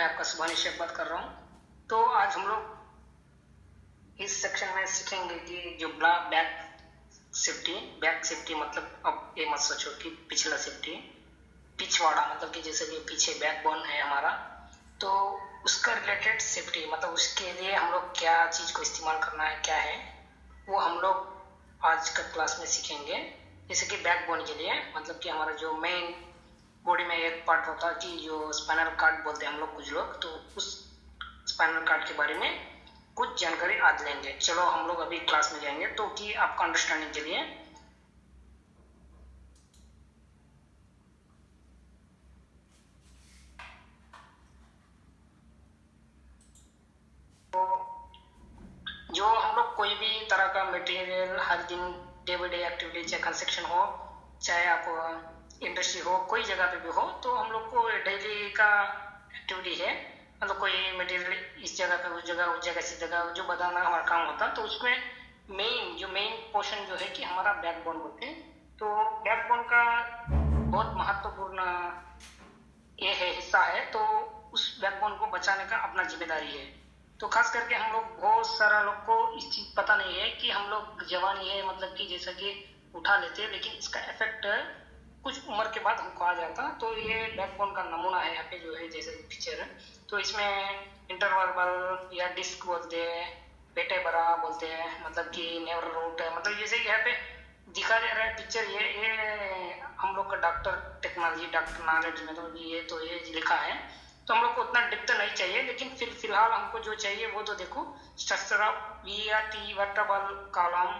मैं आपका सुभानी शेख बात कर रहा हूँ। तो आज हम लोग इस सेक्शन में सीखेंगे कि जो बैक सेफ्टी मतलब अब ये मत सोचो कि पिछला सेफ्टी, पिछवाड़ा मतलब कि जैसे कि पीछे बैकबोन है हमारा, तो उसका रिलेटेड सेफ्टी मतलब उसके लिए हम लोग क्या चीज़ को इस्तेमाल करना है, क्या है वो हम लोग आज का क्लास में सीखेंगे। जैसे कि बैकबोन के लिए मतलब कि हमारा जो मेन बॉडी में एक पार्ट होता है कि जो स्पाइनल कार्ड बोलते हैं हम लोग कुछ लोग, तो उस स्पाइनल कार्ड के बारे में कुछ जानकारी आज लेंगे। चलो हम लोग अभी क्लास में जाएंगे तो कि आपका अंडरस्टैंडिंग के लिए। तो जो हम लोग कोई भी तरह का मटेरियल हर दिन डे बाई डे एक्टिविटी, चाहे कंस्ट्रक्शन हो, चाहे आप इंडस्ट्री हो, कोई जगह पे भी हो, तो हम लोग को डेली का एक्टिविटी है मतलब कोई मटेरियल इस जगह पे उस जगह से जगह जो बताना हमारा काम होता है। तो उसमें मेन पोर्शन जो है कि हमारा बैकबोन बोलते हैं। तो बैकबोन का बहुत महत्वपूर्ण ये है हिस्सा है, तो उस बैकबोन को बचाने का अपना जिम्मेदारी है। तो खास करके हम लोग बहुत सारा लोग को इस चीज पता नहीं है कि हम लोग जवानी है मतलब कि जैसा कि उठा लेते हैं, लेकिन इसका इफेक्ट कुछ उम्र के बाद हमको आ जाता। तो ये बैकबोन का नमूना है यहाँ पे जो है जैसे पिक्चर है। तो इसमें इंटरवर्बल या डिस्क बोलते हैं, पेटे बरा बोलते हैं, मतलब कि नेवर रूट है, मतलब जैसे यहाँ पे दिखा दे रहा है पिक्चर, ये हम लोग का डॉक्टर टेक्नोलॉजी, डॉक्टर नॉलेज में तो ये लिखा है। तो हम लोग को उतना डिप्थ नहीं चाहिए, लेकिन फिलहाल हमको जो चाहिए वो तो देखो, structure of VRT vertebral column,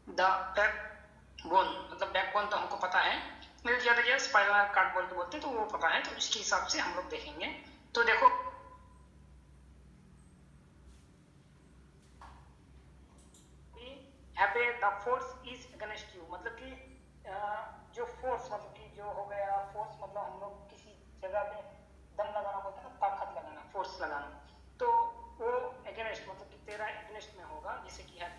the backbone मतलब बैकबोन तो हमको पता है, मेरे ज्यादा स्पाइनल कार्ड बोलते तो वो पता है। तो इसके हिसाब से हम लोग देखेंगे। तो देखो यहाँ पे the force is against you मतलब कि जो फोर्स मतलब कि जो हो गया फोर्स मतलब हम लोग किसी जगह पे दम लगाना बोलते हैं ना, ताकत लगाना, फोर्स लगाना, तो वो अगेंस्ट मतलब कि तेरा अगेंस्ट में होगा। जैसे कि है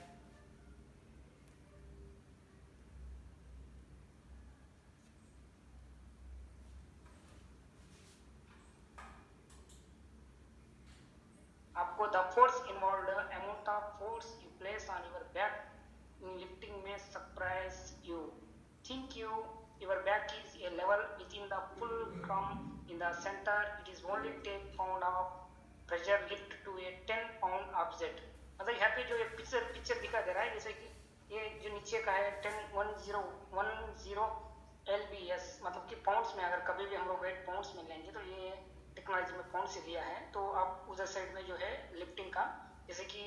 आपको the force involve amount of force you place on your back in lifting में surprise you think your back is a level within the fulcrum in the center. It is only 10 pound of pressure lift to a 10 pound object। मतलब यहाँ पे जो एक picture दिखा दे रहा है, जैसे कि ये जो नीचे का है 10 LBS मतलब कि पाउंड्स में, अगर कभी भी हम लोग वेट पाउंड्स में लेंगे तो ये टेक्नोलॉजी में पाउंड से दिया है। तो आप उधर साइड में जो है लिफ्टिंग का, जैसे कि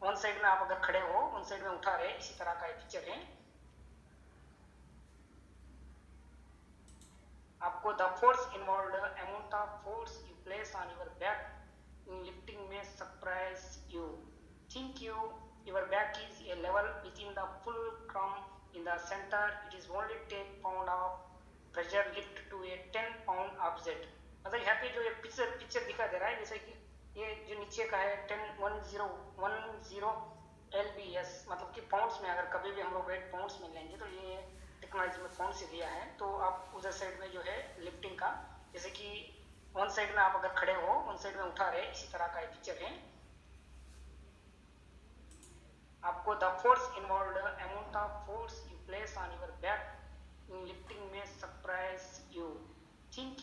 वन साइड में आप अगर खड़े हो, वन साइड में उठा रहे, इसी तरह का एक पिक्चर है। आपको the force involve amount of force you place on your back in lifting में surprise you think your back is a level within the fulcrum in the center. It is only 10 pound of pressure lift to a 10 pound object। मतलब यहाँ पे जो ये picture दिखा दे रहा है, जैसे कि ये जो नीचे का है 10 LBS मतलब कि पाउंड्स में, अगर कभी भी हम लोग वेट पाउंड्स में लेंगे तो ये टेक्नोलॉजी में पाउंड से दिया है। तो आप उधर साइड में जो है लिफ्टिंग का, जैसे कि वन साइड में आप अगर खड़े हो, वन साइड में उठा रहे, इसी तरह का एक पिक्चर है। आपको the force involve amount of force you place on your back in lifting में surprise you think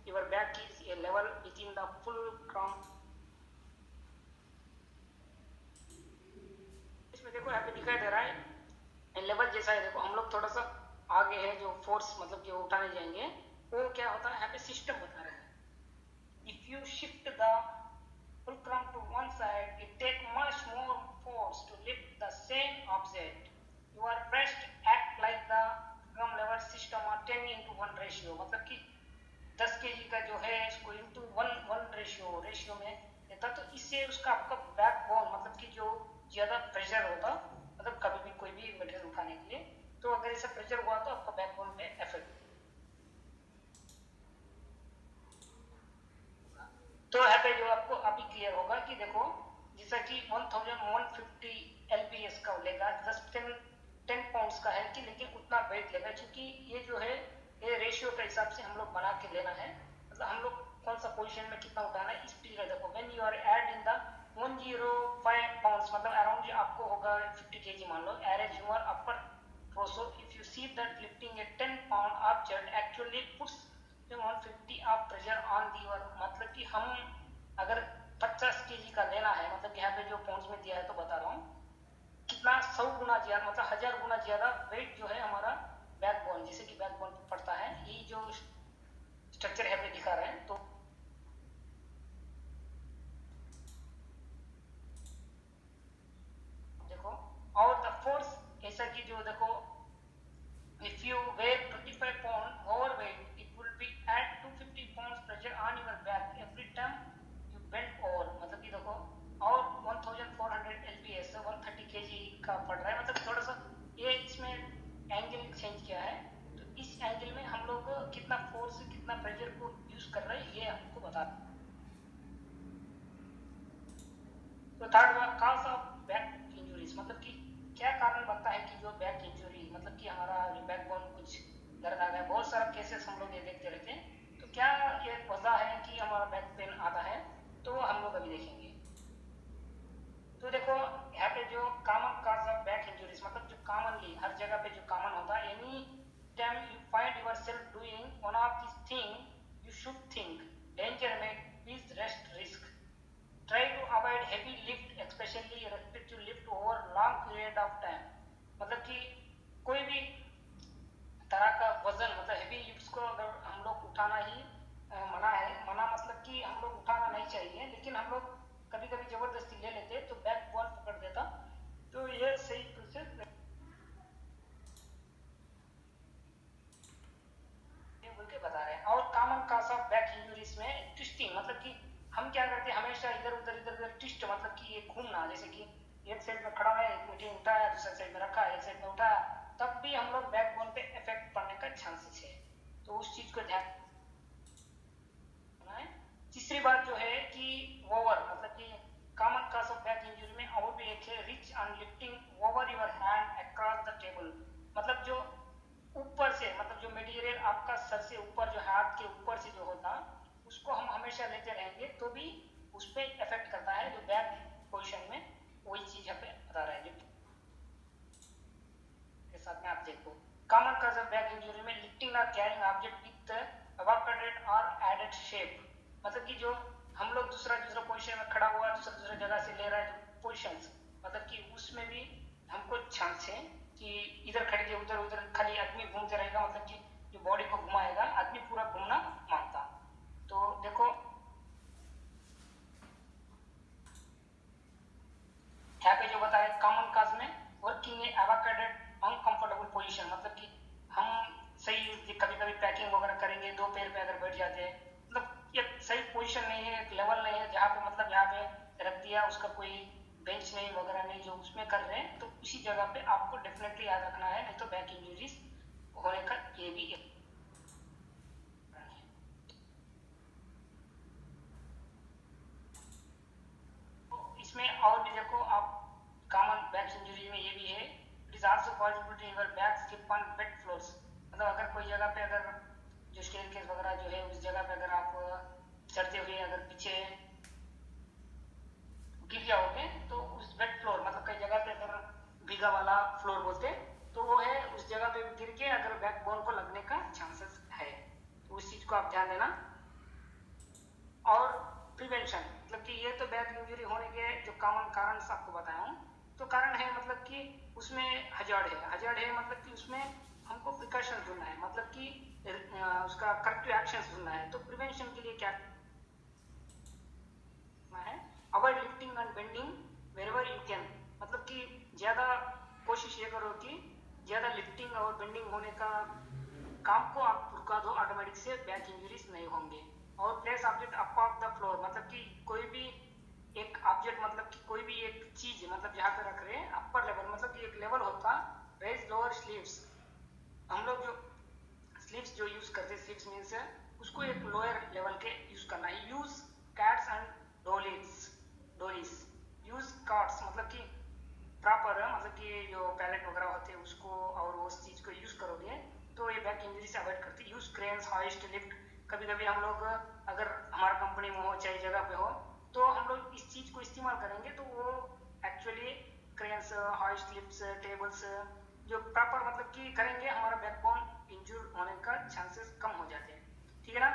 your back is a level within the fulcrum। इसमें देखो यहाँ पे दिखाई दे रहा है लेवल जैसा है। देखो हम लोग थोड़ा सा आगे है, जो फोर्स मतलब कि वो उठाने जाएंगे, वो क्या होता है यहाँ पे सिस्टम बता रहा है। If you shift the fulcrum to one side, it take much more force to lift the same object। your breast act like the fulcrum lever system or 10:1 ratio मतलब कि 10 kg का जो है इसको इंटू वन रेशियो में देता। तो इससे उसका आपका बैकबोन मतलब कि जो ज्यादा प्रेशर होता मतलब कभी भी कोई भी मटेरियल उठाने के लिए, तो अगर ऐसा प्रेशर हुआ तो आपका बैकबोन पे इफेक्ट। तो यहाँ पे जो आपको अभी क्लियर होगा कि देखो जैसा कि 1150 LBS का लेगा, 10 पाउंड्स का है कि, लेकिन उतना वेट लेगा क्योंकि ये जो है ये रेशियो के हिसाब से हम लोग बना के लेना है। मतलब हम लोग कौन सा पोजीशन में कितना उठाना है, इस पे देखो when you are add in the 105 pounds मतलब अराउंड आपको होगा 50 kg मान लो, arrays humour upper torso, if you see that lifting a 10-pound object actually puts 150 of pressure on the your, मतलब कि हम अगर 50 kg का लेना है, मतलब यहाँ पे जो पाउंड्स में दिया है तो बता रहा हूँ कितना 100 गुना ज्यादा मतलब 1000 गुना ज्यादा वेट जो है हमारा बैकबोन, जैसे कि बैकबोन पे पड़ता है, ये जो स्ट्रक्चर है पे दिखा रहे हैं। तो देखो और द फोर्स ऐसा कि जो देखो if you weigh 25 pound overweight it will be add 250 pounds pressure on your back every time you bend over, मतलब कि देखो और 1400 lbs 130 kg का पड़ रहा है, मतलब थोड़ा सा ये इसमें एंगल चेंज किया है, तो इस एंगल में हम लोग कितना फोर्स कितना प्रेशर को यूज कर रहे हैं ये हमको बता। तो third one cause of back injuries, मतलब कि क्या कारण बनता है कि जो बैक इंजुरी मतलब कि हमारा बैकबोन कुछ दर्द आ गया, बहुत सारा केसेस हम लोग ये देखते रहते हैं, तो क्या ये वजह है कि हमारा बैक पेन आता है, तो हम लोग अभी देखेंगे। तो देखो यहाँ पे जो common cause of back injuries मतलब जो कॉमनली हर जगह पे जो कॉमन होता है, any time you find yourself doing one of this thing you should think danger में please rest risk, try to avoid heavy lift especially repetitive lift over long period of time, मतलब कि कोई भी तरह का वजन मतलब हेवी लिफ्ट्स को अगर हम लोग उठाना ही मना है, मना मतलब कि हम लोग उठाना नहीं चाहिए, लेकिन हम लोग कभी कभी जबरदस्ती ले लेते तो बैक बोन पकड़ देता, तो ये सही प्रोसेस बोल के बता रहे हैं। और common cause of back injuries में ट्विस्टिंग, मतलब कि हम क्या करते हैं हमेशा इधर उधर ट्विस्ट, मतलब कि ये घूमना, जैसे कि एक साइड में खड़ा है एक मीटिंग उठाया दूसरे साइड में रखा एक साइड में उठाया, तब भी हम लोग बैकबोन पे इफेक्ट पड़ने का चांसेस है, तो उस चीज को ध्यान रखना है। तीसरी बात जो है कि ओवर मतलब कि common cause of back injury में और भी एक है rich on lifting over your hand across the table, मतलब जो ऊपर से मतलब जो मटेरियल आपका सर से ऊपर जो हाथ के ऊपर से जो होता उसको हम हमेशा लेते रहेंगे तो भी उस पर इफेक्ट करता है, जो बैक पोजीशन में वही चीज यहाँ पे बता रहा है के साथ में। आप देखो common cause of back injury में लिफ्टिंग और कैरिंग ऑब्जेक्ट विद एवोकेटेड और एडेड शेप, मतलब कि जो हम लोग दूसरा पोजीशन में खड़ा हुआ दूसरा जगह से ले रहा है जो पोजीशंस, मतलब कि उसमें भी हमको चांस है कि इधर खड़े के उधर उधर खाली आदमी घूमते रहेगा, मतलब कि जो बॉडी को घुमाएगा आदमी पूरा घूमना मांगता। तो देखो यहाँ पे जो बताया कॉमन काज में वर्किंग ए एवोकेटेड अनकंफर्टेबल पोजीशन, मतलब कि हम सही कभी कभी पैकिंग वगैरह करेंगे दो पैर पे अगर बैठ जाते हैं, मतलब एक सही पोजीशन नहीं है, एक लेवल नहीं है जहाँ पे मतलब यहाँ पे रख दिया उसका कोई बेंच नहीं वगैरह नहीं जो उसमें कर रहे हैं, तो उसी जगह पे आपको डेफिनेटली याद रखना है, नहीं तो बैक इंजरीज होने का ये भी एक इसमें और भी देखो आप कॉमन बैक इंजरी में ये भी है it is also possibility your back slip on wet floors, मतलब अगर कोई जगह पे अगर जो स्टेयरकेस वगैरह जो है उस जगह पे अगर आप चढ़ते हुए अगर पीछे गिर जाओगे तो उस वेट फ्लोर मतलब कई जगह पे अगर भीगा वाला फ्लोर बोलते तो वो है उस जगह पे गिर के अगर बैकबोन को लगने का चांसेस है, तो उस चीज को आप ध्यान देना। और प्रिवेंशन मतलब कि ये तो बैक इंजरी होने के जो कॉमन कारण आपको बताया हूँ, तो कारण है मतलब कि उसमें हजार्ड है मतलब कि उसमें हमको प्रिकॉशन ढूंढना है, मतलब कि उसका करेक्टिव एक्शंस ढूंढना है, तो प्रिवेंशन के लिए क्या है avoid lifting and bending wherever you can, मतलब कि ज्यादा कोशिश ये करो कि ज्यादा लिफ्टिंग और बेंडिंग होने का काम को आप रुका दो, ऑटोमेटिक से बैक इंजरीज नहीं होंगे। और place object up of the floor, मतलब कि कोई भी एक ऑब्जेक्ट मतलब कि कोई भी एक चीज मतलब जहाँ पे रख रहे हैं अपर लेवल, मतलब कि एक लेवल होता रेज लोअर स्लीव्स, हम लोग जो स्लीव्स जो यूज करते हैं स्लीव्स मीन्स उसको एक लोअर लेवल के यूज करना है। Use carts and dollies use cards, मतलब कि प्रॉपर मतलब कि जो पैलेट वगैरह होते हैं उसको और उस चीज को यूज करोगे तो ये बैक इंजरी से अवॉइड करती है। यूज क्रेन्स हॉइस्ट लिफ्ट, कभी कभी हम लोग अगर हमारा कंपनी में हो चाहे जगह पे हो, तो हम लोग इस चीज़ को इस्तेमाल करेंगे तो वो actually cranes, hoist lifts, tables जो प्रॉपर मतलब कि करेंगे, हमारा बैकबोन इंजूर होने का चांसेस कम हो जाते हैं, ठीक है ना।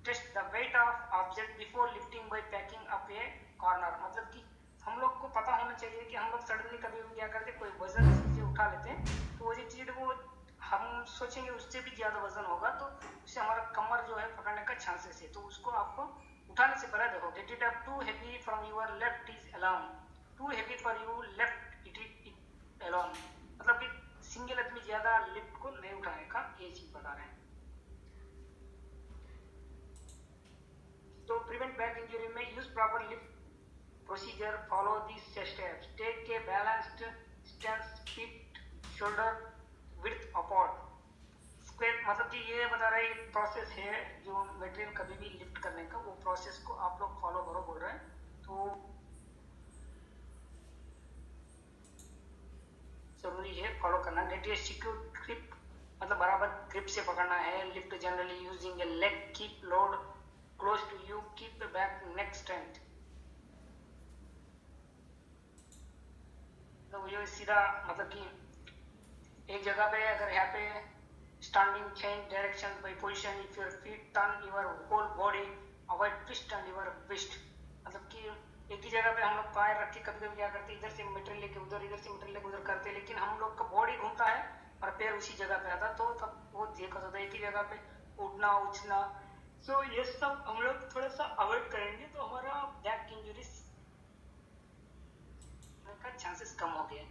Test the weight of object before lifting by packing up a corner, मतलब कि हम लोग को पता होना चाहिए कि हम लोग सडनली कभी भी क्या करते, कोई वजन चीज़ें उठा लेते हैं तो वो जो चीज़ वो हम सोचेंगे उससे भी ज़्यादा वजन होगा तो उससे हमारा कमर जो है पकड़ने का चांसेस है, तो उसको आपको उठाने से पहले देखो, get it up too heavy from your left is alone, too heavy for you left it alone, मतलब कि सिंगल आदमी ज़्यादा लिफ्ट को नहीं उठाने का ये चीज़ बता रहे हैं। तो प्रिवेंट बैक इंजरी में use proper lift procedure, follow these steps, take a balanced stance, feet shoulder width apart, square, मतलब कि ये बता रहा है एक प्रोसेस है जो मटेरियल कभी भी लिफ्ट करने का, वो प्रोसेस को आप लोग फॉलो करो बोल रहे हैं, तो जरूरी है फॉलो करना। गेट ए सिक्योर ग्रिप, मतलब बराबर ग्रिप से पकड़ना है। Lift generally using a leg, keep load close to you, keep the back neck strength, तो ये सीधा मतलब कि एक जगह पे अगर यहाँ पे standing change direction by position, if your feet turn your whole body, avoid twist and your twist, मतलब कि एक ही जगह पे हम लोग पैर रख के कभी कभी क्या करते हैं, इधर से मटेरियल लेके उधर, इधर से मटेरियल लेके उधर करते हैं, लेकिन हम लोग का बॉडी घूमता है और पैर उसी जगह पे आता, तो तब वो दिक्कत होता है एक ही जगह पे उठना उछना, तो ये सब हम लोग थोड़ा सा अवॉइड करेंगे तो हमारा बैक इंजरीज का चांसेस कम हो गए।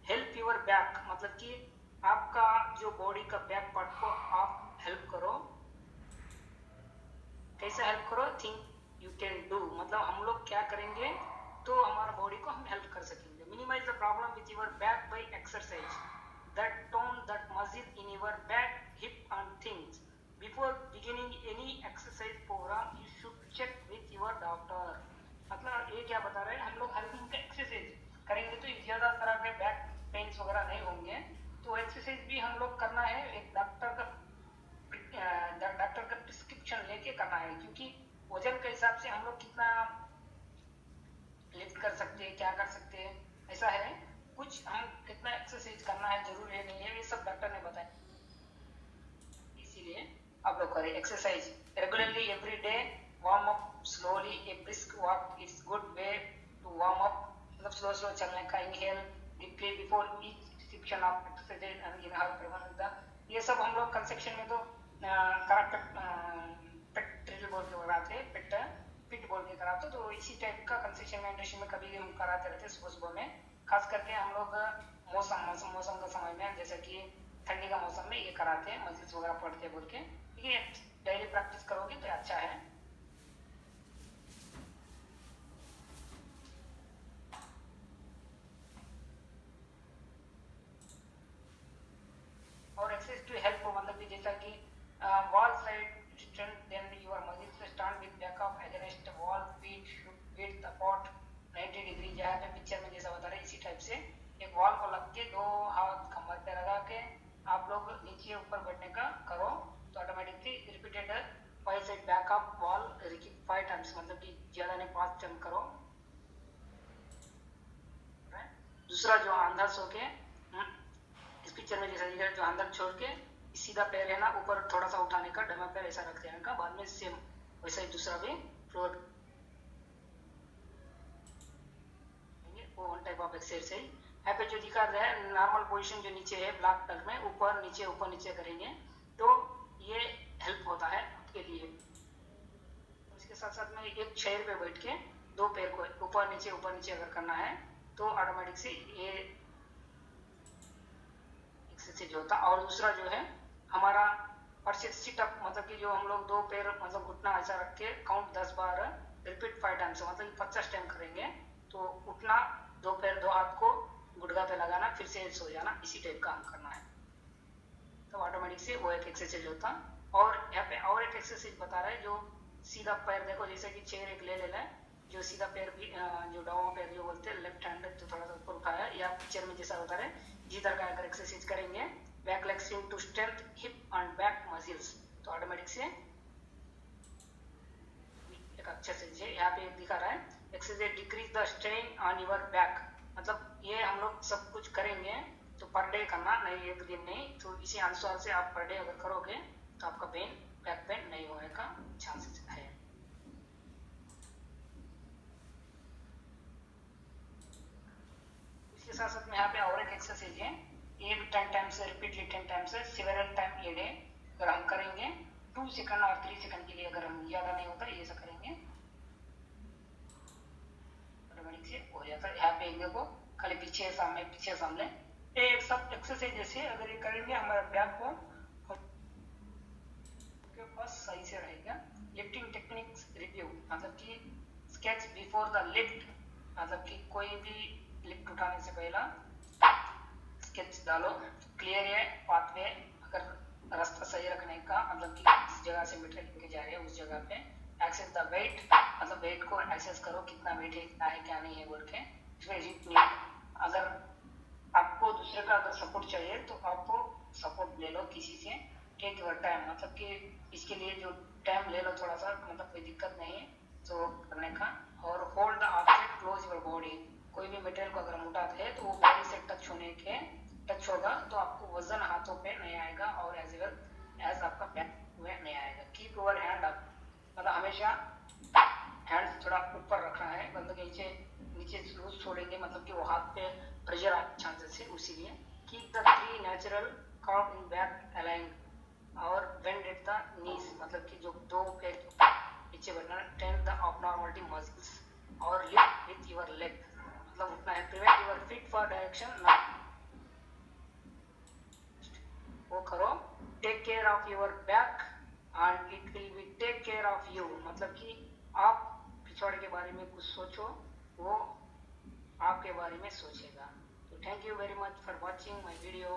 हेल्प योर बैक, मतलब कि आपका जो बॉडी का बैक पार्ट को आप हेल्प करो, कैसे हेल्प करो, थिंक यू कैन डू, मतलब हम लोग क्या करेंगे तो हमारा बॉडी को हम हेल्प कर सकेंगे। Minimize the problem with your back by exercise that tone that muscle in your back, hip and things, before beginning any exercise program you should check with your doctor, मतलब ये क्या बता रहे हैं, हम लोग हर दिन का एक्सरसाइज करेंगे तो ज़्यादा तरह के बैक पेन्स वगैरह नहीं होंगे, तो एक्सरसाइज भी हम लोग करना है एक डॉक्टर का प्रिस्क्रिप्शन लेके करना है, क्योंकि वजन के हिसाब से हम लोग कितना लिफ्ट कर सकते हैं, क्या कर सकते हैं, ऐसा है कुछ, हम कितना एक्सरसाइज करना है जरूरी है नहीं है, ये सब डॉक्टर ने बताया, इसीलिए आप लोग करें exercise regularly every day, warm up slowly, a brisk walk it's good way to warm up, मतलब स्लो स्लो चलने का, inhale deeply before each section of exercise and inhale prevent, ये सब हम लोग कंसेक्शन में तो पेट ड्रिल बोल के कराते, पिट बोल के कराते, तो इसी टाइप का कंसेक्शन में इंडस्ट्री में कभी हम कराते रहते सुबह सुबह में, खास करके हम लोग मौसम का समय में, जैसे कि ठंडी का मौसम में ये कराते हैं, मसल्स वगैरह पड़ते हैं बोल के, ये डेली प्रैक्टिस करोगे तो अच्छा है। और एक्सरसाइज टू हेल्प, मतलब कि जैसा कि wall side strength, then your muscles stand with back up against wall, feet width apart 90 degree, जहाँ पे पिक्चर में जैसा बता रहे इसी टाइप से एक वॉल को लग के दो हाथ कमर पे लगा के आप लोग नीचे ऊपर बैठने का करो, तो automatically repeated 5 side back up wall 5 times, मतलब कि ज़्यादा नहीं 5 टाइम करो। दूसरा जो अंदर सो के इस पिक्चर में जैसा दिख रहा है, जो अंदर छोड़ के सीधा पैर है ना ऊपर थोड़ा सा उठाने का, डमा पैर ऐसा रख देने का, बाद में सेम वैसा ही दूसरा भी फ्लोर, वो वन टाइप ऑफ एक्सरसाइज है। यहाँ पे जो दिखा रहा है नॉर्मल पोजीशन जो नीचे है ब्लैक टग में, ऊपर नीचे करेंगे तो ये हेल्प होता है आपके लिए। इसके साथ साथ में एक चेयर पे बैठ के दो पैर को ऊपर नीचे अगर करना है तो ऑटोमेटिक से ये एक्सरसाइज होता। और दूसरा जो है हमारा सिटअप, मतलब कि जो हम लोग दो पैर मतलब घुटना ऐसा रख के काउंट 10 बार रिपीट 5 टाइम्स, मतलब 50 टाइम करेंगे, तो उठना, दो पैर दो हाथ को गुटगा पे लगाना, फिर से सो जाना, इसी टाइप का हम करना है, तो ऑटोमेटिक से वो एक एक्सरसाइज होता। और यहाँ पे और एक एक्सरसाइज बता रहा है जो सीधा पैर, देखो जैसे कि चेयर एक ले लेना है, जो सीधा पैर भी जो डाउन पैर जो बोलते हैं लेफ्ट हैंड तो थोड़ा सा ऊपर उठाया, या पिक्चर में जैसा बता रहे इसी तरह का अगर एक्सरसाइज करेंगे, back leg swing to strength hip and back muscles, तो ऑटोमेटिक से एक एक्सरसाइज है, यहाँ पे दिखा रहा है exercise decrease the strain on your back, मतलब ये हम लोग सब कुछ करेंगे तो पर डे करना, नहीं एक दिन नहीं। तो इसी अनुसार से आप पर डे अगर करोगे तो आपका पेन, बैक पेन नहीं होने का चांसेस है। इसके साथ साथ में यहाँ पे और एक एक्सरसाइज है, ये भी 10 टाइम्स है, रिपीटली 10 टाइम्स है, सेवरल टाइम ए डे। अगर हम करेंगे 2 सेकंड और 3 सेकंड के लिए, अगर हम ज़्यादा नहीं होता ये सब करेंगे ऑटोमेटिक से हो जाता है। यहाँ पे देखो खाली पीछे सामने एक सब एक्सरसाइज जैसे अगर ये करेंगे हमारा बैक बोन के पास सही से रहेगा। लिफ्टिंग टेक्निक्स रिव्यू, मतलब कि स्केच बिफोर द लिफ्ट, मतलब कि कोई भी लिफ्ट उठाने से पहला स्केच डालो, क्लियर है पाथवे, अगर रास्ता सही रखने का, मतलब कि जिस जगह से मीटर लेके जा रहे हैं उस जगह पे एक्सेस द वेट, मतलब वेट को एक्सेस करो, कितना वेट है, कितना है क्या नहीं है बोल के। इसमें अगर आपको दूसरे का अगर सपोर्ट चाहिए तो आपको सपोर्ट ले लो किसी से, टेक योर टाइम, मतलब कि इसके लिए जो टाइम ले लो थोड़ा सा, मतलब कोई दिक्कत नहीं है तो करने का। और hold the object close your body, कोई भी मटेरियल को अगर हम उठाते हैं तो वो बॉडी से टच होगा तो आपको वजन हाथों पे नहीं आएगा और एज वेल एज आपका बैक में नहीं आएगा। कीप योर हैंड अप, मतलब हमेशा हैंड थोड़ा ऊपर रखना है, मतलब नीचे नीचे लूज छोड़ेंगे मतलब कि वो हाथ पे प्रेशर आने चांसेस है, उसीलिए। Keep the 3 natural curve in back align और बेंड एट द नीज, मतलब कि जो 2 पैर पीछे बढ़ना। टेन द abnormality मसल्स और लिफ्ट विथ योर लेग, मतलब उठना है। Prevent your feet for direction ना, वो करो। Take care of your back and it will be take care of you, मतलब कि आप पिछवाड़े के बारे में कुछ सोचो, वो आपके बारे में सोचेगा। तो thank you very much for watching my video.